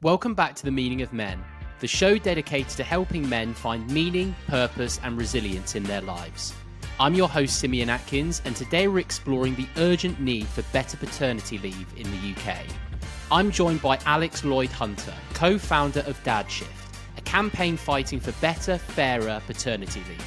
Welcome back to The Meaning of Men, the show dedicated to helping men find meaning, purpose, and resilience in their lives. I'm your host, Simeon Atkins, and today we're exploring the urgent need for better paternity leave in the UK. I'm joined by Alex Lloyd Hunter, co-founder of Dad Shift, a campaign fighting for better, fairer paternity leave.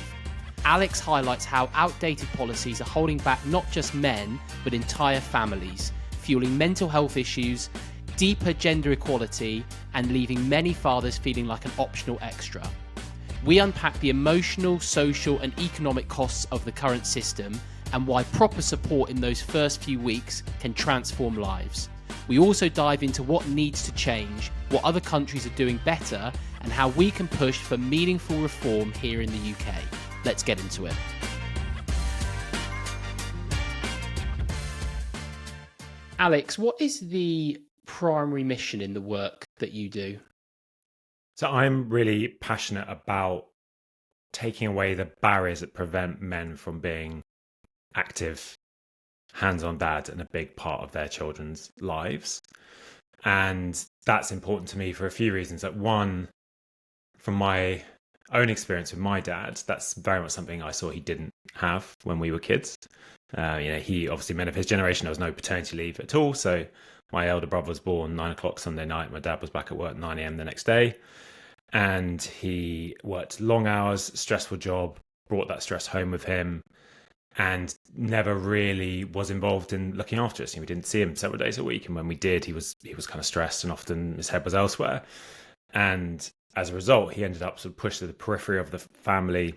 Alex highlights how outdated policies are holding back not just men, but entire families, fueling mental health issues, deeper gender equality, and leaving many fathers feeling like an optional extra. We unpack the emotional, social, and economic costs of the current system and why proper support in those first few weeks can transform lives. We also dive into what needs to change, what other countries are doing better, and how we can push for meaningful reform here in the UK. Let's get into it. Alex, what is the primary mission in the work that you do? So I'm really passionate about taking away the barriers that prevent men from being active, hands-on dads and a big part of their children's lives. And that's important to me for a few reasons. Like, one, from my own experience with my dad, that's very much something I saw he didn't have when we were kids. He obviously, men of his generation, there was no paternity leave at all. So my elder brother was born 9 o'clock Sunday night. My dad was back at work 9 a.m. the next day. And he worked long hours, stressful job, brought that stress home with him, and never really was involved in looking after us. We didn't see him several days a week. And when we did, he was kind of stressed and often his head was elsewhere. And as a result, he ended up sort of pushed to the periphery of the family,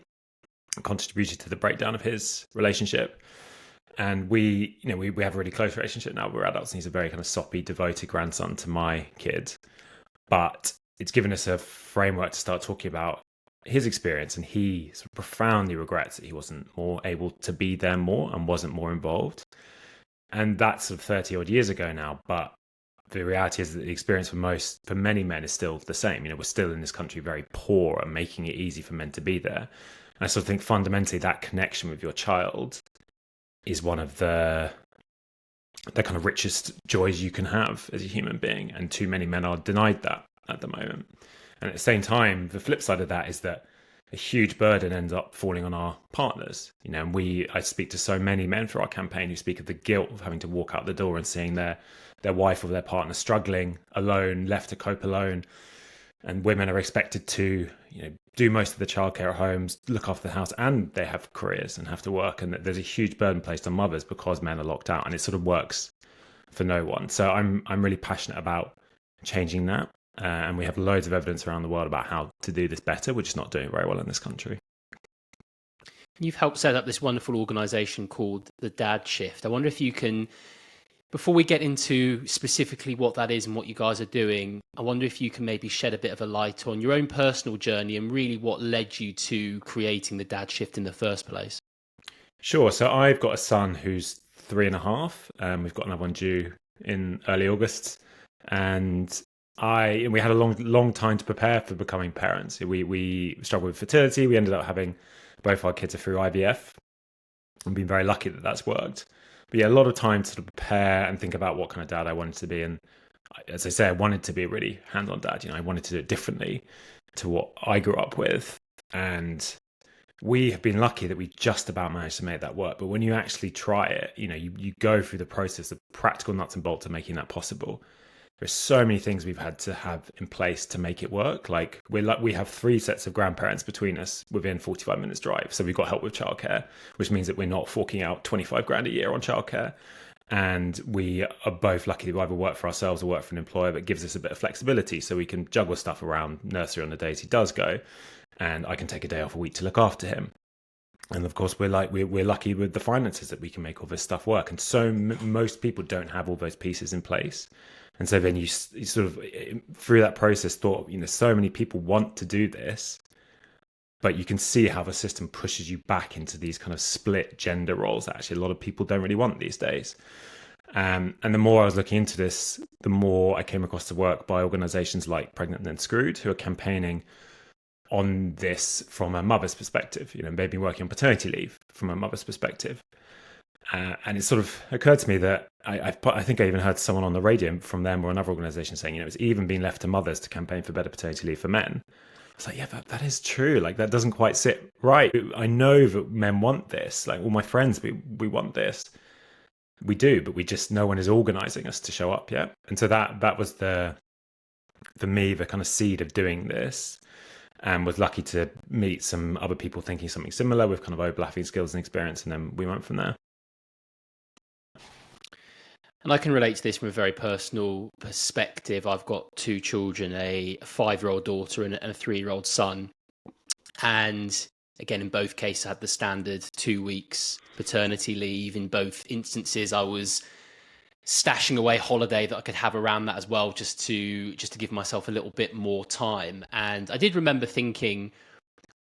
contributed to the breakdown of his relationship. And we have a really close relationship now. We're adults, and he's a very kind of soppy, devoted grandson to my kid. But it's given us a framework to start talking about his experience, and he sort of profoundly regrets that he wasn't more able to be there more and wasn't more involved. And that's sort of 30 odd years ago now. But the reality is that the experience for many men is still the same. We're still in this country very poor and making it easy for men to be there. And I sort of think fundamentally that connection with your child is one of the kind of richest joys you can have as a human being. And too many men are denied that at the moment. And at the same time, the flip side of that is that a huge burden ends up falling on our partners. And I speak to so many men for our campaign who speak of the guilt of having to walk out the door and seeing their wife or their partner struggling alone, left to cope alone. And women are expected to, do most of the childcare at homes, look after the house, and they have careers and have to work. And there's a huge burden placed on mothers because men are locked out, and it sort of works for no one. So I'm really passionate about changing that. And we have loads of evidence around the world about how to do this better. We're just not doing very well in this country. You've helped set up this wonderful organisation called the Dad Shift. I wonder if you can, before we get into specifically what that is and what you guys are doing, I wonder if you can maybe shed a bit of a light on your own personal journey and really what led you to creating the Dad Shift in the first place. Sure. So I've got a son who's 3.5. We've got another one due in early August. And we had a long time to prepare for becoming parents. We struggled with fertility. We ended up having both our kids are through IVF. I've been very lucky that that's worked. But yeah, a lot of time to sort of prepare and think about what kind of dad I wanted to be. And as I say, I wanted to be a really hands-on dad. I wanted to do it differently to what I grew up with. And we have been lucky that we just about managed to make that work. But when you actually try it, you go through the process of practical nuts and bolts of making that possible. There's so many things we've had to have in place to make it work. Like we have 3 sets of grandparents between us within 45 minutes drive. So we've got help with childcare, which means that we're not forking out 25 grand a year on childcare. And we are both lucky to either work for ourselves or work for an employer that gives us a bit of flexibility. So we can juggle stuff around nursery on the days he does go. And I can take a day off a week to look after him. And of course, we're lucky with the finances that we can make all this stuff work. And so most people don't have all those pieces in place. And so then you sort of, through that process, thought, so many people want to do this, but you can see how the system pushes you back into these kind of split gender roles that actually a lot of people don't really want these days. And the more I was looking into this, the more I came across the work by organizations like Pregnant and Then Screwed, who are campaigning on this from a mother's perspective. They've been working on paternity leave from a mother's perspective. And it sort of occurred to me that I think I even heard someone on the radio from them or another organisation saying, it's even been left to mothers to campaign for better paternity leave for men. I was like, yeah, that is true. Like, that doesn't quite sit right. I know that men want this. Like, all my friends, we want this. We do, but no one is organising us to show up yet. And so that was for me, the kind of seed of doing this. And was lucky to meet some other people thinking something similar with kind of overlapping skills and experience. And then we went from there. And I can relate to this from a very personal perspective. I've got two children, a 5-year-old daughter and a 3-year-old son. And again, in both cases, I had the standard 2 weeks paternity leave. In both instances, I was stashing away holiday that I could have around that as well, just to give myself a little bit more time. And I did remember thinking,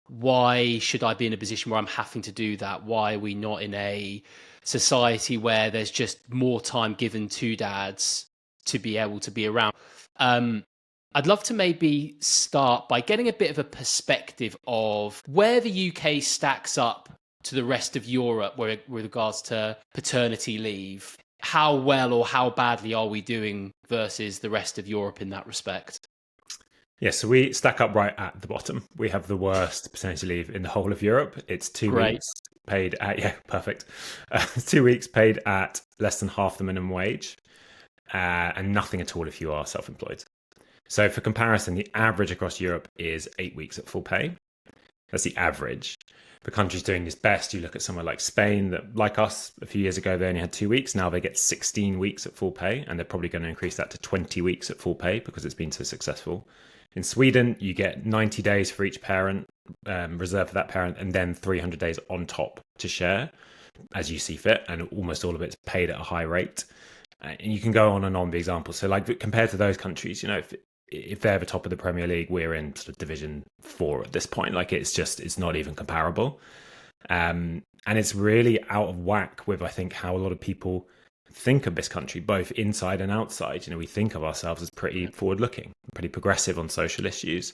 why should I be in a position where I'm having to do that? Why are we not in a society where there's just more time given to dads to be able to be around? I'd love to maybe start by getting a bit of a perspective of where the UK stacks up to the rest of Europe with regards to paternity leave. How well or how badly are we doing versus the rest of Europe in that respect? Yeah, so we stack up right at the bottom. We have the worst paternity leave in the whole of Europe. It's 2 weeks paid at, perfect. 2 weeks paid at less than half the minimum wage, and nothing at all if you are self-employed. So for comparison, the average across Europe is 8 weeks at full pay. That's the average. For countries doing this best, you look at somewhere like Spain that, like us, a few years ago, they only had 2 weeks. Now they get 16 weeks at full pay, and they're probably going to increase that to 20 weeks at full pay because it's been so successful. In Sweden, you get 90 days for each parent, reserved for that parent, and then 300 days on top to share as you see fit, and almost all of it's paid at a high rate. And you can go on and on the examples. So like compared to those countries, if they're the top of the Premier League, we're in sort of Division 4 at this point. Like it's not even comparable. And it's really out of whack with, I think, how a lot of people think of this country, both inside and outside. We think of ourselves as pretty forward looking, pretty progressive on social issues,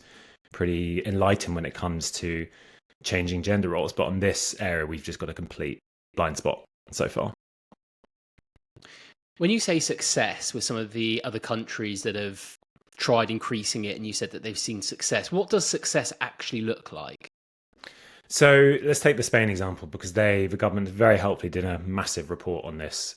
pretty enlightened when it comes to changing gender roles. But on this area, we've just got a complete blind spot so far. When you say success with some of the other countries that have tried increasing it, and you said that they've seen success, what does success actually look like? So let's take the Spain example, because the government very helpfully did a massive report on this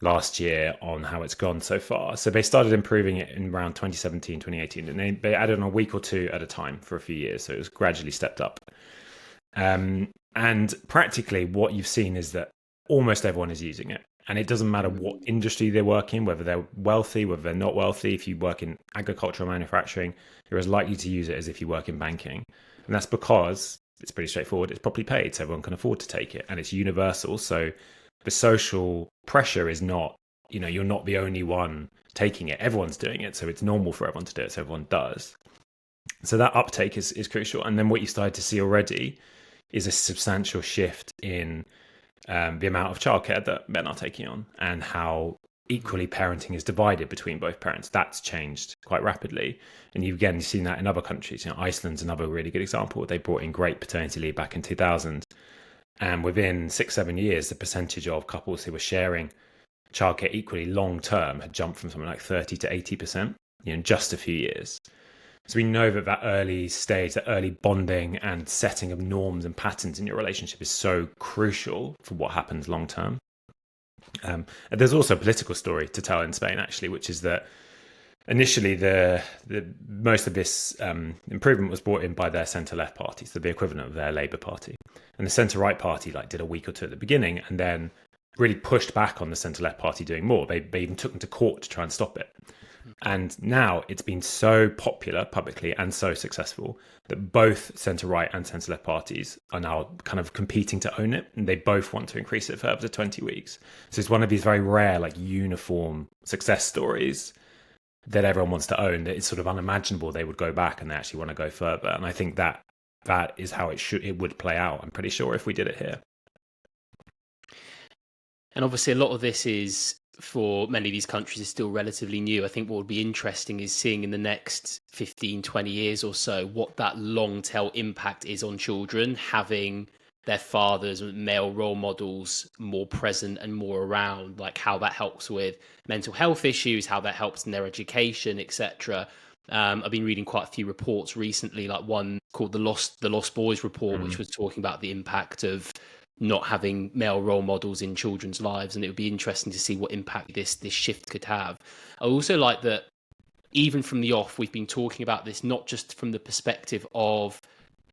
last year on how it's gone so far. So they started improving it in around 2017, 2018, and they added on a week or two at a time for a few years. So it was gradually stepped up. And practically what you've seen is that almost everyone is using it. And it doesn't matter what industry they work in, whether they're wealthy, whether they're not wealthy. If you work in agricultural manufacturing, you're as likely to use it as if you work in banking. And that's because it's pretty straightforward. It's properly paid, so everyone can afford to take it. And it's universal. So the social pressure is not, you're not the only one taking it. Everyone's doing it. So it's normal for everyone to do it. So everyone does. So that uptake is crucial. And then what you started to see already is a substantial shift in the amount of childcare that men are taking on, and how equally parenting is divided between both parents. That's changed quite rapidly. And you've seen that in other countries. Iceland's another really good example. They brought in great paternity leave back in 2000. And within 6-7 years, the percentage of couples who were sharing childcare equally long term had jumped from something like 30 to 80%, in just a few years. So we know that early stage, that early bonding and setting of norms and patterns in your relationship is so crucial for what happens long term. And there's also a political story to tell in Spain, actually, which is that initially the most of this improvement was brought in by their centre-left party, so the equivalent of their Labour Party. And the centre-right party did a week or two at the beginning, and then really pushed back on the centre-left party doing more. They even took them to court to try and stop it. And now it's been so popular publicly and so successful that both centre-right and centre-left parties are now kind of competing to own it. And they both want to increase it further to 20 weeks. So it's one of these very rare, uniform success stories that everyone wants to own, that it's sort of unimaginable they would go back and they actually want to go further. And I think that is how it would play out, I'm pretty sure, if we did it here. And obviously a lot of this is, for many of these countries, is still relatively new. I think what would be interesting is seeing in the next 15, 20 years or so what that long tail impact is on children, having their fathers and male role models more present and more around, like how that helps with mental health issues, how that helps in their education, etc. I've been reading quite a few reports recently, like one called the Lost Boys report, which was talking about the impact of not having male role models in children's lives, and it would be interesting to see what impact this shift could have. I also like that even from the off, we've been talking about this not just from the perspective of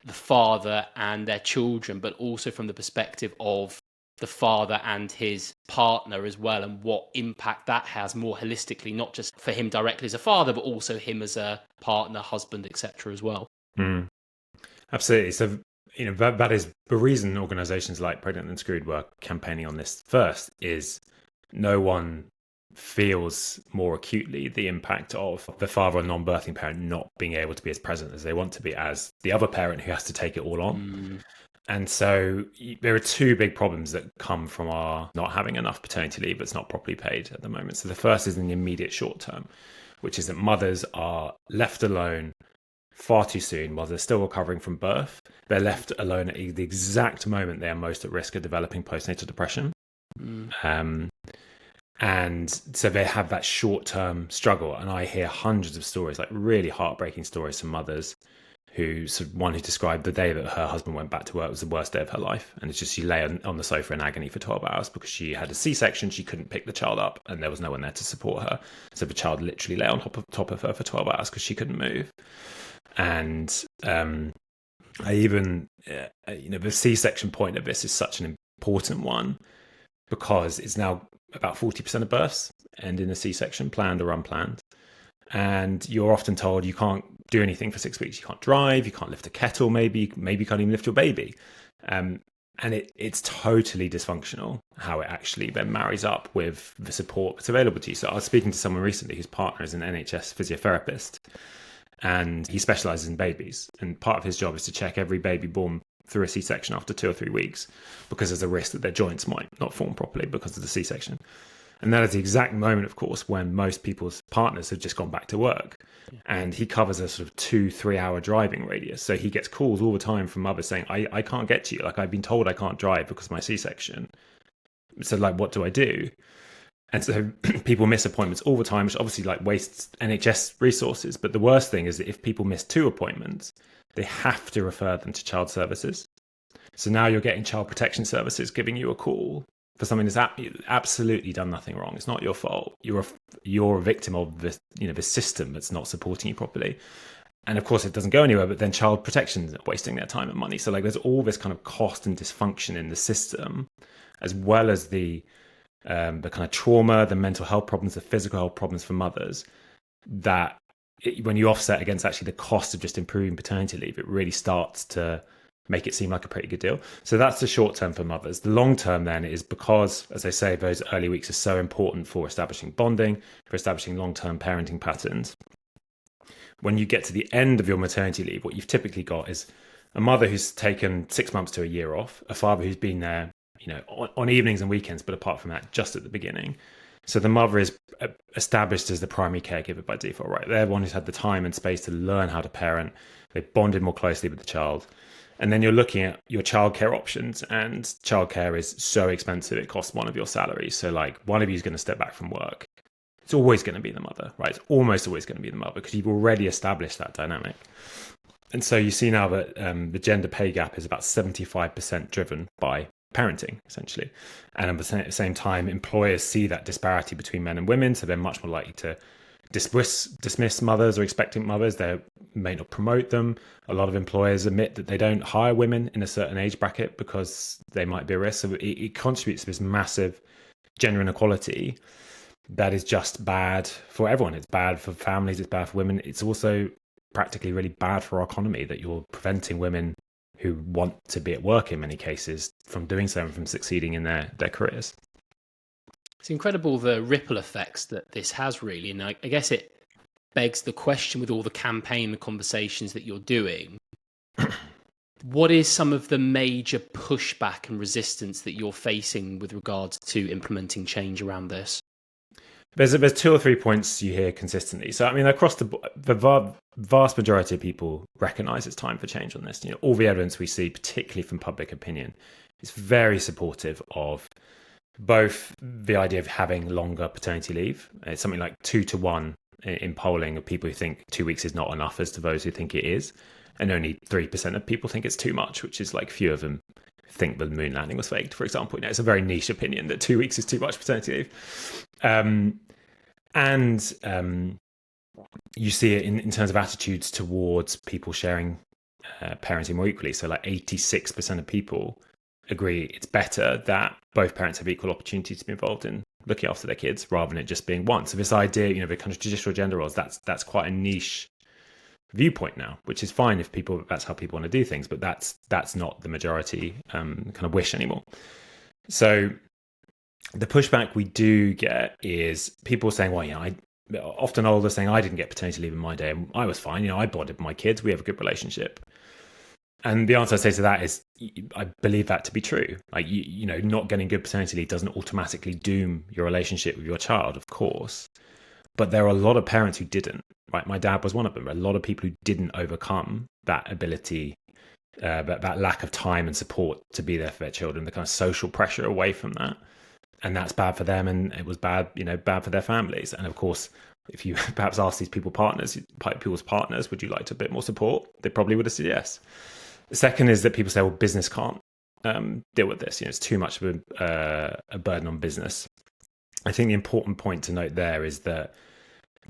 the father and their children, but also from the perspective of the father and his partner as well, and what impact that has more holistically, not just for him directly as a father, but also him as a partner, husband, etc. as well. Absolutely. So, that is the reason organizations like Pregnant and Screwed were campaigning on this first, is no one feels more acutely the impact of the father or non-birthing parent not being able to be as present as they want to be as the other parent who has to take it all on. And so there are two big problems that come from our not having enough paternity leave that's not properly paid at the moment. So the first is in the immediate short term, which is that mothers are left alone far too soon while they're still recovering from birth. They're left alone at the exact moment they are most at risk of developing postnatal depression. And so they have that short-term struggle. And I hear hundreds of stories, like really heartbreaking stories from mothers who, one who described the day that her husband went back to work was the worst day of her life. And it's just she lay on the sofa in agony for 12 hours because she had a C-section. She couldn't pick the child up and there was no one there to support her. So the child literally lay on top of her for 12 hours because she couldn't move. And I even, the C-section point of this is such an important one because it's now about 40% of births end in a C-section, planned or unplanned. And you're often told you can't do anything for 6 weeks. You can't drive, you can't lift a kettle, maybe you can't even lift your baby. And it's totally dysfunctional how it actually then marries up with the support that's available to you. So I was speaking to someone recently whose partner is an NHS physiotherapist, and he specializes in babies. And part of his job is to check every baby born through a C-section after 2 or 3 weeks, because there's a risk that their joints might not form properly because of the C-section. And that is the exact moment, of course, when most people's partners have just gone back to work. And he covers a sort of 2-3 hour driving radius. So he gets calls all the time from mothers saying, I can't get to you. Like, I've been told I can't drive because of my C-section. So like, what do I do? And so people miss appointments all the time, which obviously like wastes NHS resources. But the worst thing is that if people miss 2 appointments, they have to refer them to child services. So now you're getting child protection services giving you a call for something that's absolutely done nothing wrong. It's not your fault. You're a victim of this, the system that's not supporting you properly. And of course, it doesn't go anywhere. But then child protection is wasting their time and money. So like, there's all this kind of cost and dysfunction in the system, as well as the kind of trauma, the mental health problems, the physical health problems for mothers, that when you offset against actually the cost of just improving paternity leave, it really starts to make it seem like a pretty good deal. So that's the short term for mothers. The long term then is because, as I say, those early weeks are so important for establishing bonding, for establishing long-term parenting patterns. When you get to the end of your maternity leave, what you've typically got is a mother who's taken 6 months to a year off, a father who's been there, on evenings and weekends, but apart from that, just at the beginning. So the mother is established as the primary caregiver by default, right? They're the one who's had the time and space to learn how to parent. They've bonded more closely with the child. And then you're looking at your childcare options, and childcare is so expensive, it costs one of your salaries. So like, one of you is going to step back from work. It's always going to be the mother, right? It's almost always going to be the mother because you've already established that dynamic. And so you see now that the gender pay gap is about 75% driven by parenting, essentially. And at the same time, employers see that disparity between men and women, so they're much more likely to dismiss mothers or expectant mothers. They may not promote them. A lot of employers admit that they don't hire women in a certain age bracket because they might be a risk. So it contributes to this massive gender inequality that is just bad for everyone. It's bad for families, it's bad for women. It's also practically really bad for our economy, that you're preventing women who want to be at work in many cases from doing so and from succeeding in their careers. It's incredible the ripple effects that this has, really. And I guess it begs the question, with all the campaign, the conversations that you're doing, what is some of the major pushback and resistance that you're facing with regards to implementing change around this? There's two or three points you hear consistently. So I mean, across the vast majority of people recognise it's time for change on this. All the evidence we see, particularly from public opinion, is very supportive of both the idea of having longer paternity leave. It's something like 2-1 in polling of people who think 2 weeks is not enough as to those who think it is, and only 3% of people think it's too much, which is like few of them think the moon landing was faked, for example. It's a very niche opinion that 2 weeks is too much paternity leave. You see it in terms of attitudes towards people sharing parenting more equally. So like 86% of people agree it's better that both parents have equal opportunities to be involved in looking after their kids rather than it just being one. So this idea, the kind of traditional gender roles, that's quite a niche viewpoint now, which is fine if that's how people want to do things, but that's not the majority kind of wish anymore. So the pushback we do get is people saying, well, often older saying, I didn't get paternity leave in my day and I was fine, I bonded with my kids, we have a good relationship. And the answer I say to that is, I believe that to be true. Like, not getting good paternity leave doesn't automatically doom your relationship with your child, of course. But there are a lot of parents who didn't, right? My dad was one of them. A lot of people who didn't overcome that ability, that lack of time and support to be there for their children, the kind of social pressure away from that. And that's bad for them. And it was bad for their families. And of course, if you perhaps ask these people's partners, would you like a bit more support? They probably would have said yes. The second is that people say, well, business can't deal with this. It's too much of a burden on business. I think the important point to note there is that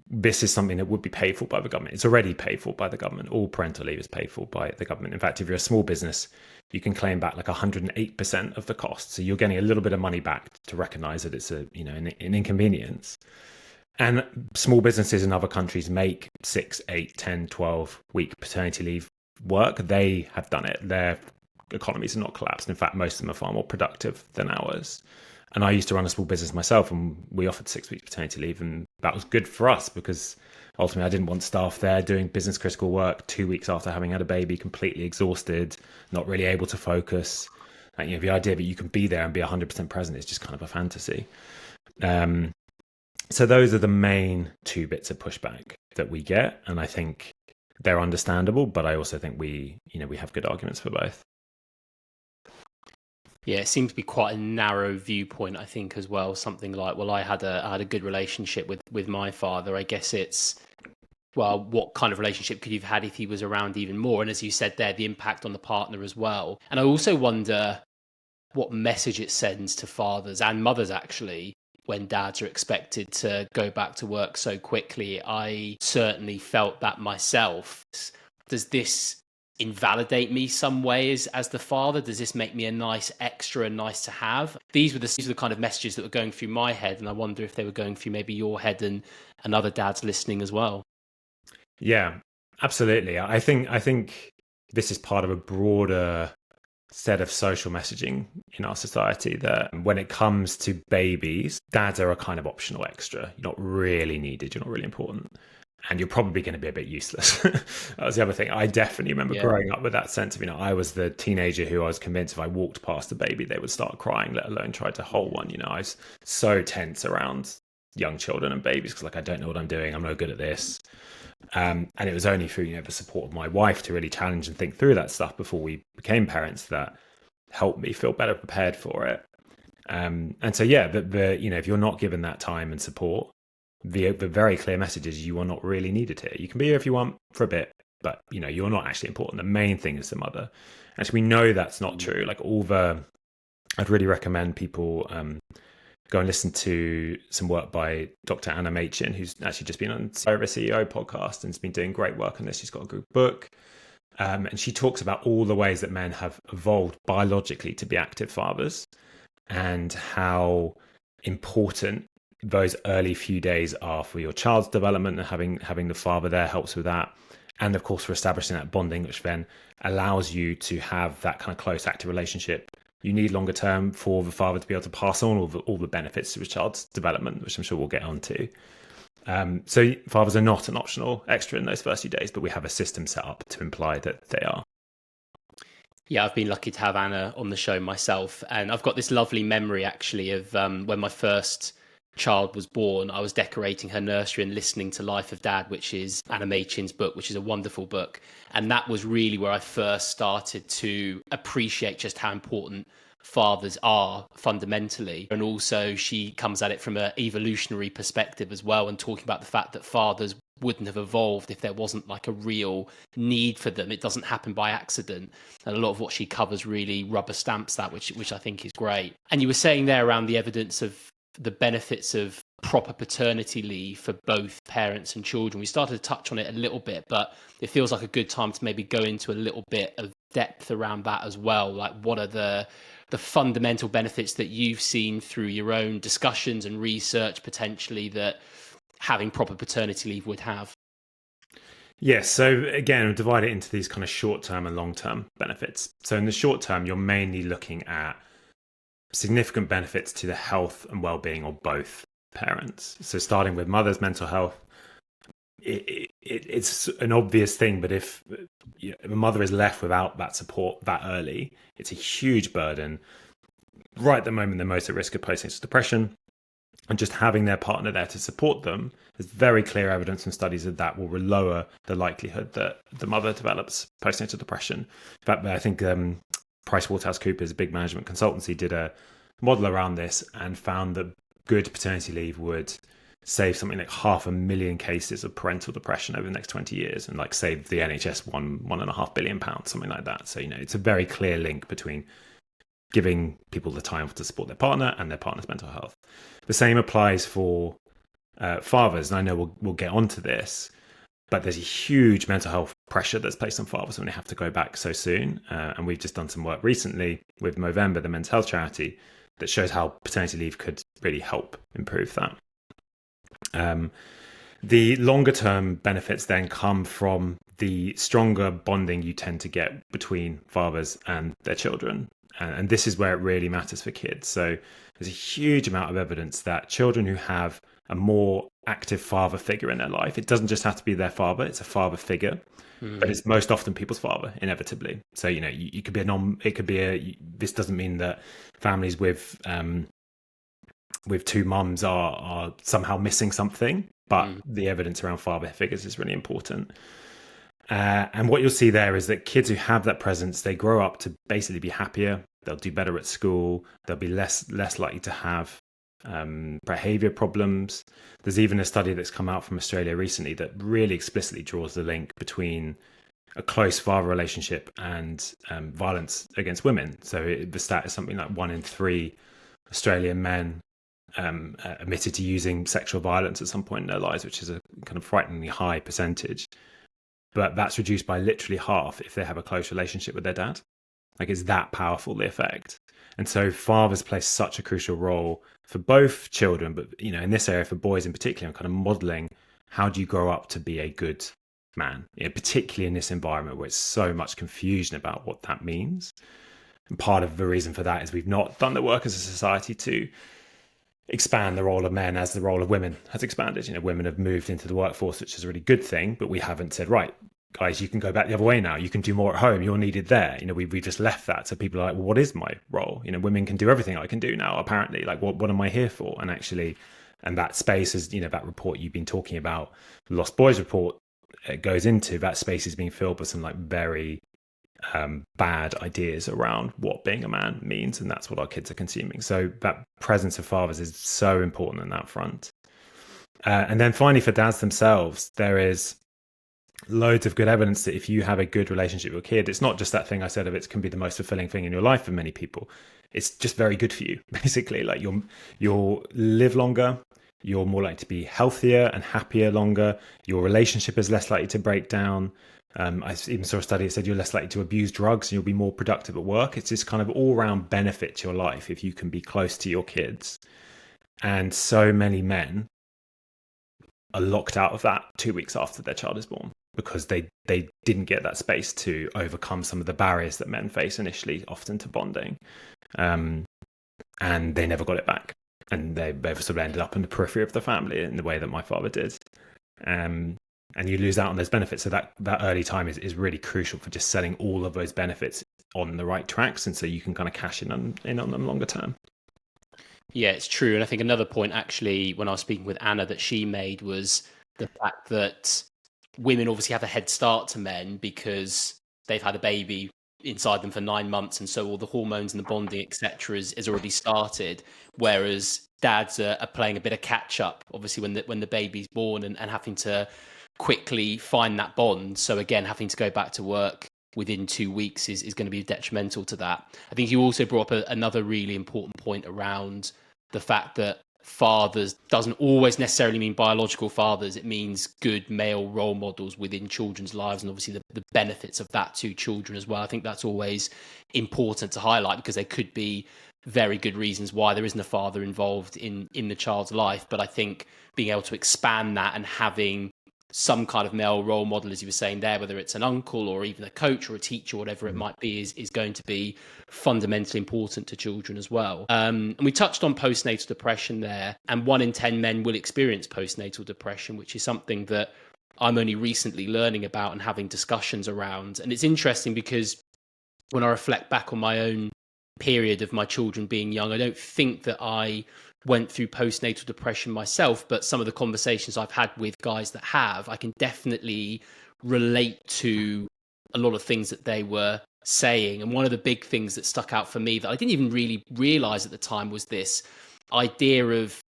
this is something that would be paid for by the government. It's already paid for by the government. All parental leave is paid for by the government. In fact, if you're a small business, you can claim back like 108% of the cost. So you're getting a little bit of money back to recognise that it's an inconvenience. And small businesses in other countries make 6, 8, 10, 12-week paternity leave work. They have done it. Their economies are not collapsed. In fact, most of them are far more productive than ours. And I used to run a small business myself, and we offered 6 weeks paternity leave, and that was good for us because ultimately I didn't want staff there doing business critical work 2 weeks after having had a baby, completely exhausted, not really able to focus. And, the idea that you can be there and be 100% present is just kind of a fantasy. So those are the main two bits of pushback that we get, and I think they're understandable, but I also think we have good arguments for both. Yeah, it seems to be quite a narrow viewpoint, I think, as well. Something like, well, I had a good relationship with my father. I guess it's, well, what kind of relationship could you have had if he was around even more? And as you said there, the impact on the partner as well. And I also wonder what message it sends to fathers and mothers, actually, when dads are expected to go back to work so quickly. I certainly felt that myself. Does this invalidate me some ways as the father? Does this make me a nice extra and nice to have? These were the kind of messages that were going through my head, and I wonder if they were going through maybe your head and other dads listening as well. Yeah, absolutely. I think this is part of a broader set of social messaging in our society that when it comes to babies, dads are a kind of optional extra. You're not really needed. You're not really important. And you're probably going to be a bit useless. That was the other thing. I definitely remember growing up with that sense of, I was the teenager who I was convinced if I walked past a baby, they would start crying, let alone try to hold one. I was so tense around young children and babies because I don't know what I'm doing. I'm no good at this. And it was only through, the support of my wife to really challenge and think through that stuff before we became parents that helped me feel better prepared for it. And so, if you're not given that time and support, the very clear message is you are not really needed here. You can be here if you want for a bit, but you're not actually important. The main thing is the mother. Actually, we know that's not true. I'd really recommend people go and listen to some work by Dr. Anna Machin, who's actually just been on the CEO podcast and has been doing great work on this. She's got a good book. And she talks about all the ways that men have evolved biologically to be active fathers and how important those early few days are for your child's development, and having the father there helps with that. And of course, for establishing that bonding, which then allows you to have that kind of close, active relationship. You need longer term for the father to be able to pass on all the benefits to his child's development, which I'm sure we'll get onto. So fathers are not an optional extra in those first few days, but we have a system set up to imply that they are. Yeah, I've been lucky to have Anna on the show myself, and I've got this lovely memory actually of when my first child was born, I was decorating her nursery and listening to Life of Dad, which is Anna Machin's book, which is a wonderful book. And that was really where I first started to appreciate just how important fathers are fundamentally. And also she comes at it from an evolutionary perspective as well, and talking about the fact that fathers wouldn't have evolved if there wasn't like a real need for them. It doesn't happen by accident. And a lot of what she covers really rubber stamps that, which I think is great. And you were saying there around the evidence of the benefits of proper paternity leave for both parents and children. We started to touch on it a little bit, but it feels like a good time to maybe go into a little bit of depth around that as well. Like, what are the fundamental benefits that you've seen through your own discussions and research potentially that having proper paternity leave would have? Yes. So again, divide it into these kind of short-term and long-term benefits. So in the short term, you're mainly looking at significant benefits to the health and well-being of both parents. So starting with mother's mental health, it's an obvious thing, but if a mother is left without that support that early, it's a huge burden. Right at the moment, they're most at risk of postnatal depression, and just having their partner there to support them, there's very clear evidence and studies that will lower the likelihood that the mother develops postnatal depression. In fact, I think PricewaterhouseCoopers, a big management consultancy, did a model around this and found that good paternity leave would save something like 500,000 cases of parental depression over the next 20 years and like save the NHS £1.5 billion, something like that. So, it's a very clear link between giving people the time to support their partner and their partner's mental health. The same applies for fathers. And I know we'll get onto this, but there's a huge mental health pressure that's placed on fathers when they have to go back so soon. And we've just done some work recently with Movember, the men's health charity, that shows how paternity leave could really help improve that. The longer term benefits then come from the stronger bonding you tend to get between fathers and their children. And this is where it really matters for kids. So there's a huge amount of evidence that children who have a more active father figure in their life, it doesn't just have to be their father, it's a father figure, but it's most often people's father, inevitably. So, you could be this doesn't mean that families with two mums are somehow missing something, but the evidence around father figures is really important. And what you'll see there is that kids who have that presence, they grow up to basically be happier. They'll do better at school. They'll be less likely to have behavior problems. There's even a study that's come out from Australia recently that really explicitly draws the link between a close father relationship and violence against women. So the stat is something like 1 in 3 Australian men admitted to using sexual violence at some point in their lives, which is a kind of frighteningly high percentage. But that's reduced by literally half if they have a close relationship with their dad. Like, it's that powerful, the effect. And so fathers play such a crucial role for both children, but, in this area for boys in particular, I'm kind of modeling how do you grow up to be a good man, particularly in this environment where it's so much confusion about what that means. And part of the reason for that is we've not done the work as a society to expand the role of men as the role of women has expanded. Women have moved into the workforce, which is a really good thing, but we haven't said, right, guys, you can go back the other way now. You can do more at home. You're needed there. We just left that. So people are like, well, what is my role? Women can do everything I can do now, apparently. Like, what am I here for? And actually, and that space is, that report you've been talking about, the Lost Boys report, it goes into that space is being filled with some like very bad ideas around what being a man means, and that's what our kids are consuming. So that presence of fathers is so important on that front. And then finally, for dads themselves, there is loads of good evidence that if you have a good relationship with a kid, it's not just that thing I said of it can be the most fulfilling thing in your life for many people. It's just very good for you, basically. Like, you'll live longer, you're more likely to be healthier and happier longer, your relationship is less likely to break down. I even saw a study that said you're less likely to abuse drugs and you'll be more productive at work. It's this kind of all-round benefit to your life if you can be close to your kids. And so many men are locked out of that 2 weeks after their child is born because they didn't get that space to overcome some of the barriers that men face initially, often to bonding. And they never got it back. And they've sort of ended up in the periphery of the family in the way that my father did. And you lose out on those benefits. So that early time is really crucial for just setting all of those benefits on the right tracks. And so you can kind of cash in on them longer term. Yeah, it's true. And I think another point, actually, when I was speaking with Anna, that she made was the fact that women obviously have a head start to men because they've had a baby inside them for 9 months, and so all the hormones and the bonding, etc., is already started. Whereas dads are playing a bit of catch up, obviously, when the baby's born, and having to quickly find that bond. So again, having to go back to work within 2 weeks is going to be detrimental to that. I think you also brought up another really important point around the fact that fathers doesn't always necessarily mean biological fathers. It means good male role models within children's lives, and obviously the benefits of that to children as well. I think that's always important to highlight, because there could be very good reasons why there isn't a father involved in the child's life. But I think being able to expand that and having some kind of male role model, as you were saying there, whether it's an uncle or even a coach or a teacher, or whatever it might be, is going to be fundamentally important to children as well. And we touched on postnatal depression there, and 1 in 10 men will experience postnatal depression, which is something that I'm only recently learning about and having discussions around. And it's interesting because when I reflect back on my own period of my children being young, I don't think that I went through postnatal depression myself, but some of the conversations I've had with guys that have, I can definitely relate to a lot of things that they were saying. And one of the big things that stuck out for me that I didn't even really realize at the time was this idea of,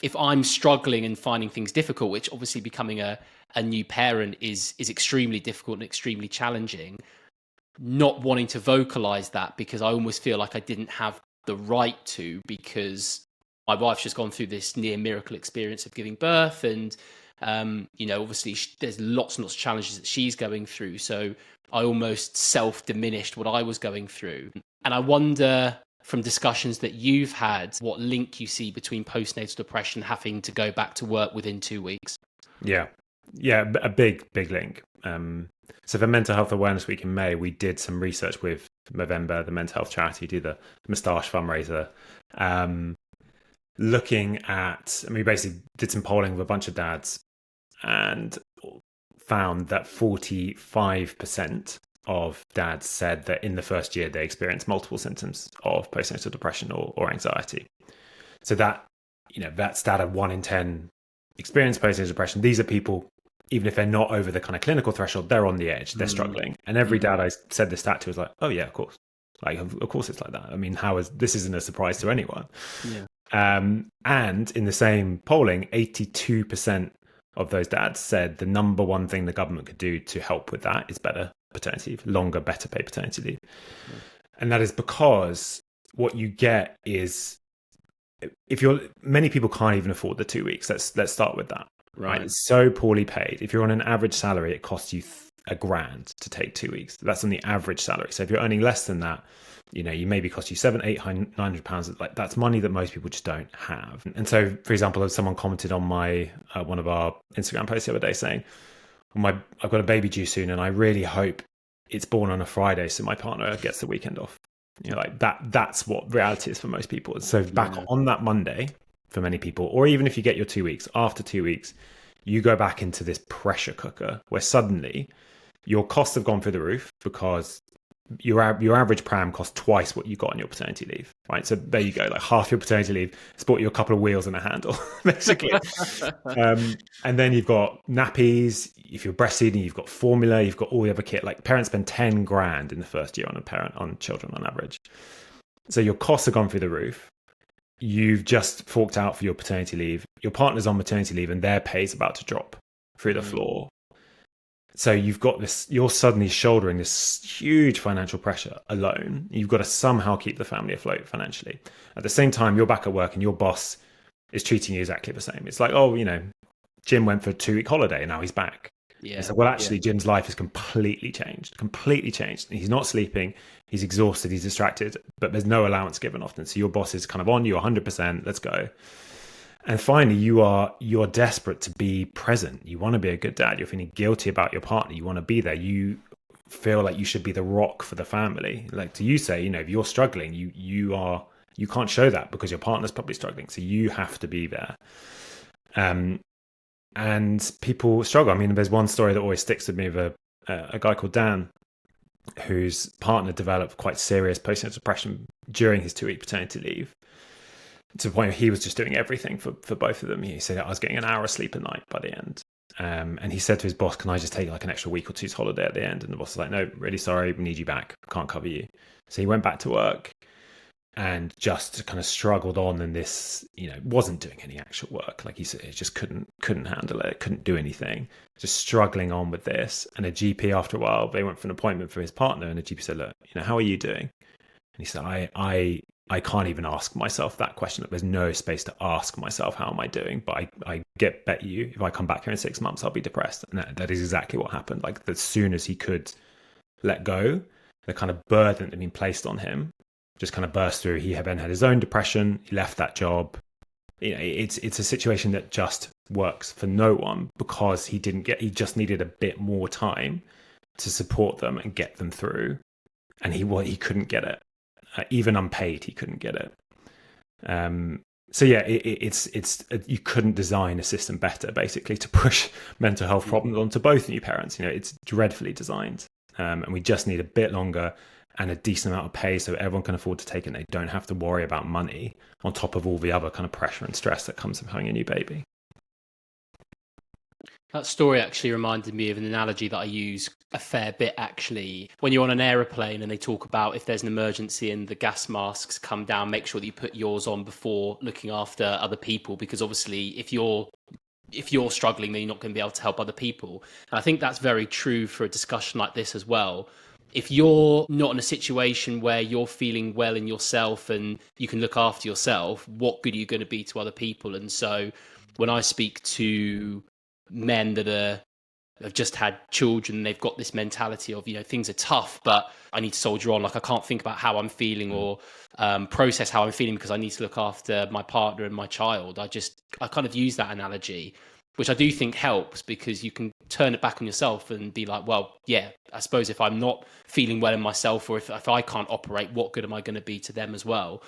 if I'm struggling and finding things difficult, which obviously becoming a new parent is extremely difficult and extremely challenging, not wanting to vocalize that because I almost feel like I didn't have the right to, because my wife's just gone through this near miracle experience of giving birth, and obviously there's lots and lots of challenges that she's going through, so I almost self-diminished what I was going through. And I wonder, from discussions that you've had, what link you see between postnatal depression having to go back to work within 2 weeks. Yeah, a big link. So for Mental Health Awareness Week in May, we did some research with Movember, the mental health charity, do the moustache fundraiser, looking at, and we basically did some polling with a bunch of dads and found that 45% of dads said that in the first year they experienced multiple symptoms of postnatal depression or anxiety. So that, that stat of 1 in 10 experience postnatal depression, these are people, even if they're not over the kind of clinical threshold, they're on the edge, they're struggling. And every dad I said this stat to was like, oh yeah, of course. Like, of course it's like that. I mean, this isn't a surprise to anyone. Yeah. And in the same polling, 82% of those dads said the number one thing the government could do to help with that is better paternity leave, longer, better paid paternity leave. Yeah. And that is because what you get is, many people can't even afford the 2 weeks. Let's start with that. Right. It's so poorly paid. If you're on an average salary, it costs you $1,000 to take 2 weeks. That's on the average salary. So if you're earning less than that, you maybe cost you £700, £800, £900. Like, that's money that most people just don't have. And so, for example, someone commented on my one of our Instagram posts the other day saying, I've got a baby due soon, and I really hope it's born on a Friday so my partner gets the weekend off. Like that's what reality is for most people. So back on that Monday, for many people, or even if you get your 2 weeks, after 2 weeks, you go back into this pressure cooker where suddenly your costs have gone through the roof because your average pram costs twice what you got on your paternity leave, right? So there you go, like half your paternity leave has bought you a couple of wheels and a handle, basically. And then you've got nappies. If you're breastfeeding, you've got formula, you've got all the other kit. Like, parents spend 10 grand in the first year on children on average. So your costs have gone through the roof. You've just forked out for your paternity leave. Your partner's on maternity leave and their pay's about to drop through the floor. So you've got this, you're suddenly shouldering this huge financial pressure alone. You've got to somehow keep the family afloat financially. At the same time, you're back at work and your boss is treating you exactly the same. It's like, oh, Jim went for a 2 week holiday and now he's back. Yeah. So, well, actually, Jim's life has completely changed. He's not sleeping. He's exhausted. He's distracted, but there's no allowance given often. So your boss is kind of on you 100%. Let's go. And finally, you're desperate to be present. You want to be a good dad. You're feeling guilty about your partner. You want to be there. You feel like you should be the rock for the family. Like, to you say, if you're struggling, you can't show that because your partner's probably struggling. So you have to be there. And people struggle. I mean, there's one story that always sticks with me of a guy called Dan, whose partner developed quite serious postnatal depression during his 2 week paternity leave. to the point where he was just doing everything for both of them. He said, I was getting an hour of sleep a night by the end. And he said to his boss, can I just take like an extra week or two's holiday at the end? And the boss was like, no, really sorry, we need you back. Can't cover you. So he went back to work and just kind of struggled on, and this, wasn't doing any actual work. Like he said, it just couldn't handle it, couldn't do anything, just struggling on with this. And a GP, after a while, they went for an appointment for his partner, and the GP said, look, how are you doing? And he said, I can't even ask myself that question. There's no space to ask myself, how am I doing? But I bet you, if I come back here in 6 months, I'll be depressed. And that is exactly what happened. Like, as soon as he could let go, the kind of burden that had been placed on him just kind of burst through. He then had his own depression. He left that job. It's a situation that just works for no one, because he just needed a bit more time to support them and get them through. And he couldn't get it. Even unpaid, he couldn't get it. So yeah, it's you couldn't design a system better, basically, to push mental health problems onto both new parents. It's dreadfully designed, and we just need a bit longer and a decent amount of pay so everyone can afford to take it. And they don't have to worry about money on top of all the other kind of pressure and stress that comes from having a new baby. That story actually reminded me of an analogy that I use a fair bit, actually. When you're on an aeroplane and they talk about if there's an emergency and the gas masks come down, make sure that you put yours on before looking after other people, because obviously if you're struggling, then you're not going to be able to help other people. And I think that's very true for a discussion like this as well. If you're not in a situation where you're feeling well in yourself and you can look after yourself, what good are you going to be to other people? And so when I speak to men that have just had children, they've got this mentality of, things are tough, but I need to soldier on. Like, I can't think about how I'm feeling or process how I'm feeling because I need to look after my partner and my child. I kind of use that analogy, which I do think helps, because you can turn it back on yourself and be like, well, yeah, I suppose if I'm not feeling well in myself, or if I can't operate, what good am I going to be to them as well?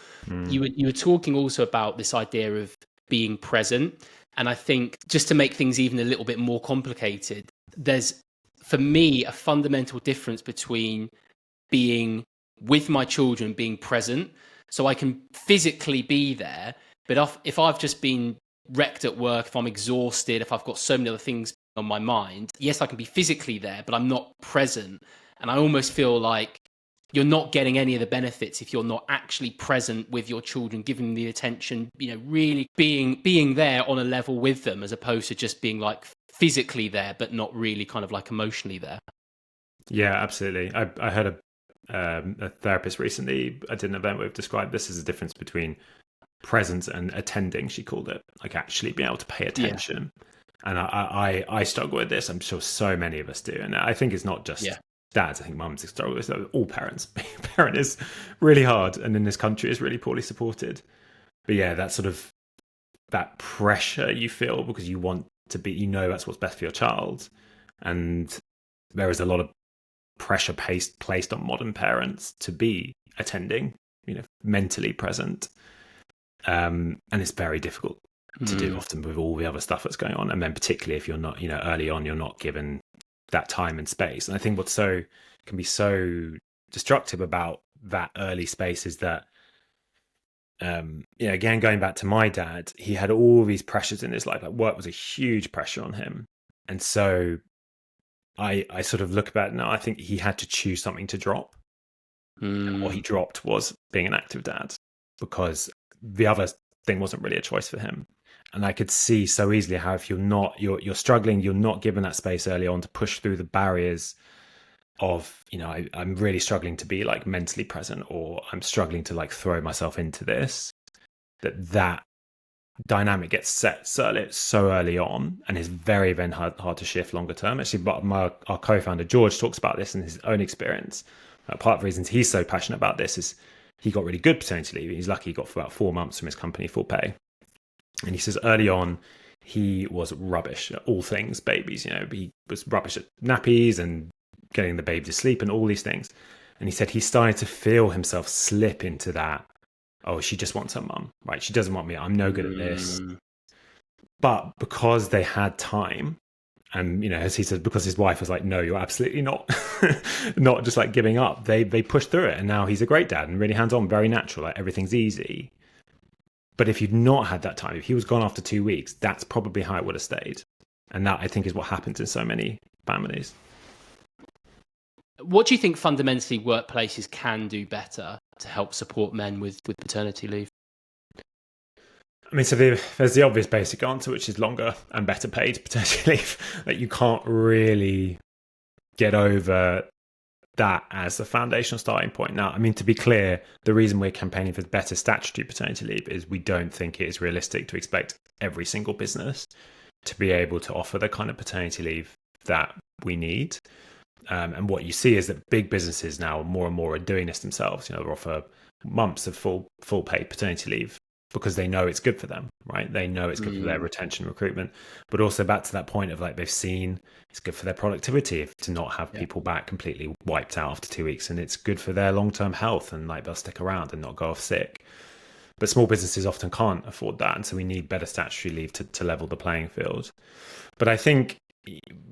You were talking also about this idea of being present. And I think, just to make things even a little bit more complicated, there's, for me, a fundamental difference between being with my children, being present, so I can physically be there. But if I've just been wrecked at work, if I'm exhausted, if I've got so many other things on my mind, yes, I can be physically there, but I'm not present. And I almost feel like you're not getting any of the benefits if you're not actually present with your children, giving them the attention, really being there on a level with them, as opposed to just being like physically there, but not really kind of like emotionally there. Yeah, absolutely. I heard a therapist recently, I did an event where described this as a difference between presence and attending, she called it, like actually being able to pay attention. Yeah. And I struggle with this. I'm sure so many of us do. And I think it's not just dads. I think mums struggle with this. All parents. Being a parent is really hard, and in this country is really poorly supported. But yeah, that sort of, that pressure you feel because you want to be, that's what's best for your child. And there is a lot of pressure placed on modern parents to be attending, mentally present. And it's very difficult to do often with all the other stuff that's going on. And then particularly if you're not, early on, you're not given that time and space. And I think what can be so destructive about that early space is that, again, going back to my dad, he had all these pressures in his life. Like, work was a huge pressure on him. And so I sort of look back now, I think he had to choose something to drop. And what he dropped was being an active dad, because the other thing wasn't really a choice for him. And I could see so easily how if you're struggling, you're not given that space early on to push through the barriers of, I'm really struggling to be like mentally present, or I'm struggling to like throw myself into this, that dynamic gets set so early on and is very, very hard to shift longer term. Actually, but our co-founder, George, talks about this in his own experience. Part of the reasons he's so passionate about this is he got really good paternity leave. He's lucky he got for about 4 months from his company, full pay. And he says early on, he was rubbish at all things babies. He was rubbish at nappies and getting the baby to sleep and all these things. And he said he started to feel himself slip into that, oh, she just wants her mum, right? She doesn't want me. I'm no good at this. But because they had time, and, as he said, because his wife was like, no, you're absolutely not, not just like giving up. They pushed through it. And now he's a great dad and really hands-on, very natural. Like, everything's easy. But if you'd not had that time, if he was gone after 2 weeks, that's probably how it would have stayed. And that, I think, is what happens in so many families. What do you think fundamentally workplaces can do better to help support men with paternity leave? I mean, so there's the obvious basic answer, which is longer and better paid paternity leave. Like, you can't really get over that as the foundational starting point. Now, I mean, to be clear, the reason we're campaigning for better statutory paternity leave is we don't think it is realistic to expect every single business to be able to offer the kind of paternity leave that we need. And what you see is that big businesses now more and more are doing this themselves. They offer months of full paid paternity leave because they know it's good for them, right? They know it's good for their retention, recruitment, but also back to that point of like, they've seen it's good for their productivity to not have people back completely wiped out after 2 weeks, and it's good for their long-term health, and like they'll stick around and not go off sick. But small businesses often can't afford that, and so we need better statutory leave to level the playing field. But I think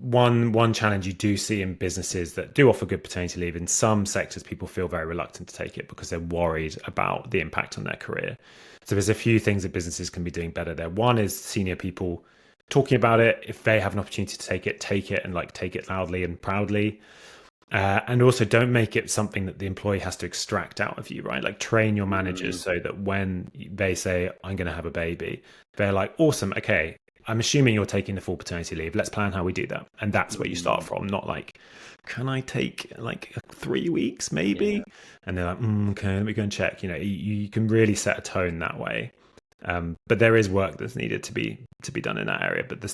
one challenge you do see in businesses that do offer good paternity leave, in some sectors people feel very reluctant to take it because they're worried about the impact on their career. So there's a few things that businesses can be doing better there. One is senior people talking about it. If they have an opportunity to take it and like take it loudly and proudly. And also don't make it something that the employee has to extract out of you, right? Like, train your managers so that when they say, I'm going to have a baby, they're like, awesome. Okay, I'm assuming you're taking the full paternity leave. Let's plan how we do that. And that's where you start from, not like, can I take like 3 weeks maybe? Yeah. And they're like, okay, let me go and check. You can really set a tone that way. But there is work that's needed to be done in that area. But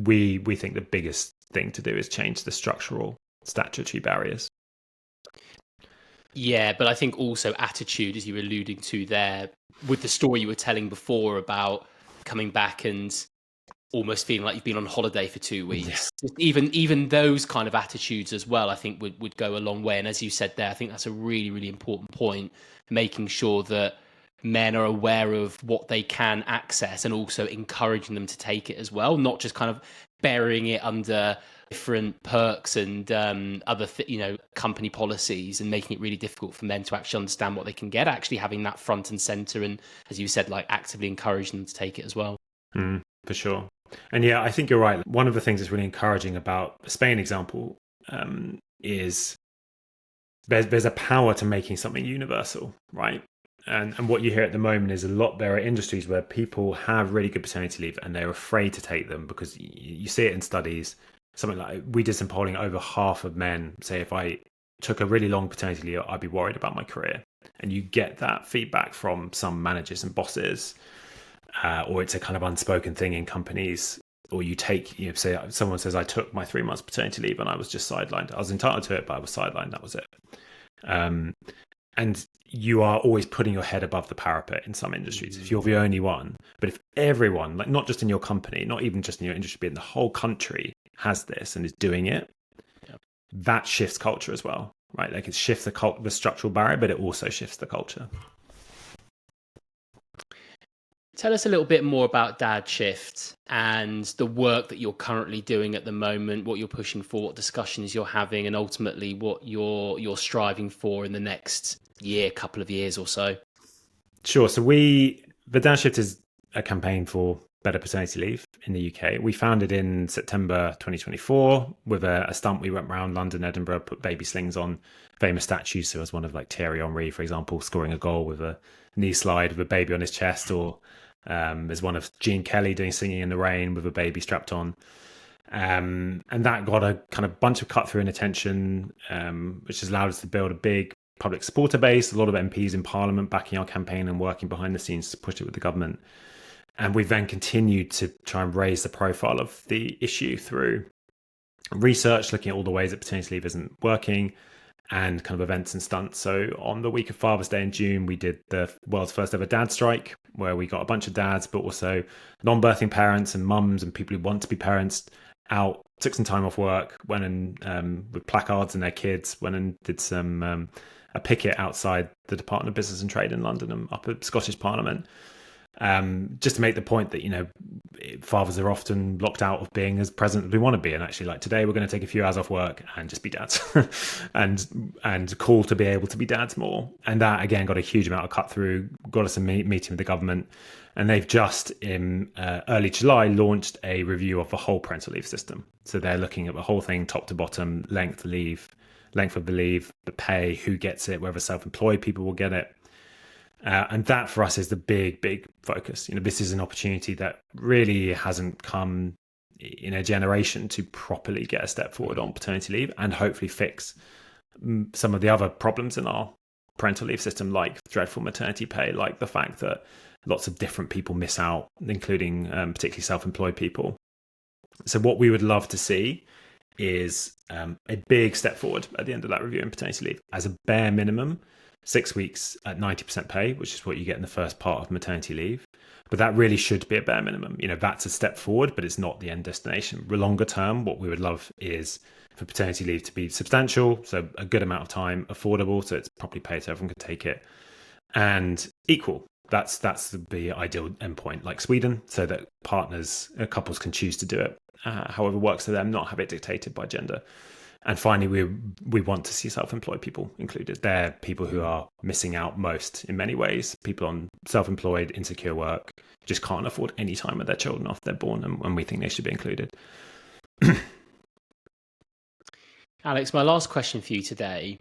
we think the biggest thing to do is change the structural statutory barriers. Yeah, but I think also attitude, as you were alluding to there, with the story you were telling before about coming back and almost feeling like you've been on holiday for 2 weeks. Yeah. Even those kind of attitudes as well, I think would go a long way. And as you said there, I think that's a really, really important point, making sure that men are aware of what they can access and also encouraging them to take it as well, not just kind of burying it under different perks and other company policies, and making it really difficult for men to actually understand what they can get, actually having that front and center, and as you said, like actively encouraging them to take it as well. For sure. And yeah, I think you're right. One of the things that's really encouraging about the Spain example is there's a power to making something universal, right? And what you hear at the moment is there are industries where people have really good paternity leave and they're afraid to take them because you see it in studies. Something like, we did some polling, over half of men say, if I took a really long paternity leave, I'd be worried about my career. And you get that feedback from some managers and bosses. Or it's a kind of unspoken thing in companies, or say someone says, I took my 3 months paternity leave and I was just sidelined. I was entitled to it, but I was sidelined. That was it. And you are always putting your head above the parapet in some industries if you're the only one. But if everyone, like not just in your company, not even just in your industry, but in the whole country has this and is doing it, that shifts culture as well, right? Like, it shifts the structural barrier, but it also shifts the culture. Tell us a little bit more about Dad Shift and the work that you're currently doing at the moment, what you're pushing for, what discussions you're having, and ultimately what you're striving for in the next couple of years or so. Sure. So the Dad Shift is a campaign for better paternity leave in the UK. We founded in September 2024 with a stunt. We went around London, Edinburgh, put baby slings on famous statues. So as one of like Thierry Henry, for example, scoring a goal with a knee slide with a baby on his chest, or there's one of Gene Kelly doing Singing in the Rain with a baby strapped on. And that got a kind of bunch of cut through and attention, which has allowed us to build a big public supporter base, a lot of MPs in Parliament backing our campaign and working behind the scenes to push it with the government. And we've then continued to try and raise the profile of the issue through research, looking at all the ways that paternity leave isn't working, and kind of events and stunts. So on the week of Father's Day in June, we did the world's first ever dad strike, where we got a bunch of dads, but also non-birthing parents and mums and people who want to be parents out, took some time off work, went and with placards and their kids, went and did some a picket outside the Department of Business and Trade in London and up at Scottish Parliament. just to make the point that, fathers are often locked out of being as present as we want to be. And actually, like, today we're going to take a few hours off work and just be dads and call to be able to be dads more. And that, again, got a huge amount of cut through, got us a meeting with the government. And they've just in early July launched a review of the whole parental leave system. So they're looking at the whole thing, top to bottom, length of the leave, the pay, who gets it, whether self-employed people will get it. And that for us is the big focus. This is an opportunity that really hasn't come in a generation to properly get a step forward on paternity leave and hopefully fix some of the other problems in our parental leave system, like dreadful maternity pay, like the fact that lots of different people miss out, including particularly self-employed people. So what we would love to see is a big step forward at the end of that review in paternity leave as a bare minimum. 6 weeks at 90% pay, which is what you get in the first part of maternity leave. But that really should be a bare minimum. That's a step forward, but it's not the end destination. Longer term, what we would love is for paternity leave to be substantial, so a good amount of time, affordable, so it's properly paid so everyone can take it, and equal. That's the ideal endpoint, like Sweden, so that couples can choose to do it however works for them, not have it dictated by gender. And finally, we want to see self-employed people included. They're people who are missing out most in many ways. People on self-employed, insecure work, just can't afford any time with their children after they're born, and we think they should be included. Alex, my last question for you today.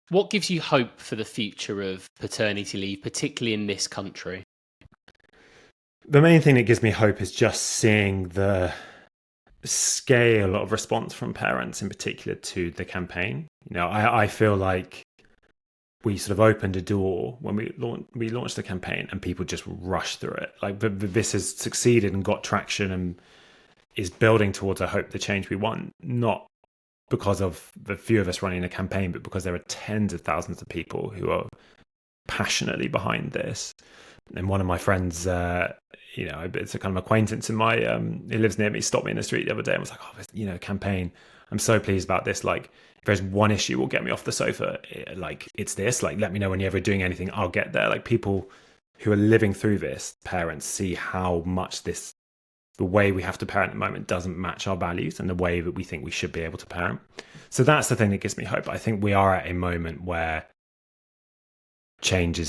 What gives you hope for the future of paternity leave, particularly in this country? The main thing that gives me hope is just seeing the scale of response from parents, in particular to the campaign. I feel like we sort of opened a door when we launched the campaign, and people just rushed through it. Like this has succeeded and got traction and is building towards, I hope, the change we want. Not because of the few of us running a campaign, but because there are tens of thousands of people who are passionately behind this. And one of my friends, it's a kind of acquaintance in my, he lives near me, stopped me in the street the other day and was like, oh, campaign, I'm so pleased about this. Like, if there's one issue will get me off the sofa, it's this, like, let me know when you're ever doing anything, I'll get there. Like, people who are living through this, parents, see how much the way we have to parent at the moment doesn't match our values and the way that we think we should be able to parent. So that's the thing that gives me hope. I think we are at a moment where change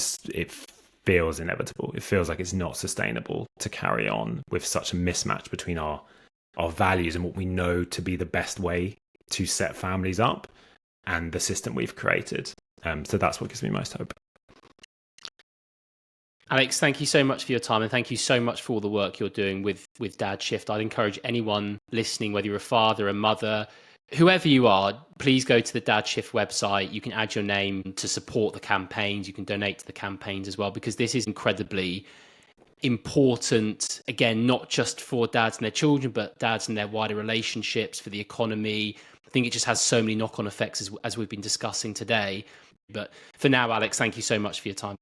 feels inevitable. It feels like it's not sustainable to carry on with such a mismatch between our values and what we know to be the best way to set families up and the system we've created. So that's what gives me most hope. Alex, thank you so much for your time, and thank you so much for all the work you're doing with Dad Shift. I'd encourage anyone listening, whether you're a father, a mother, whoever you are, please go to the Dad Shift website. You can add your name to support the campaigns. You can donate to the campaigns as well, because this is incredibly important, again, not just for dads and their children, but dads and their wider relationships, for the economy. I think it just has so many knock-on effects as we've been discussing today. But for now, Alex, thank you so much for your time.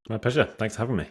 My pleasure. Thanks for having me.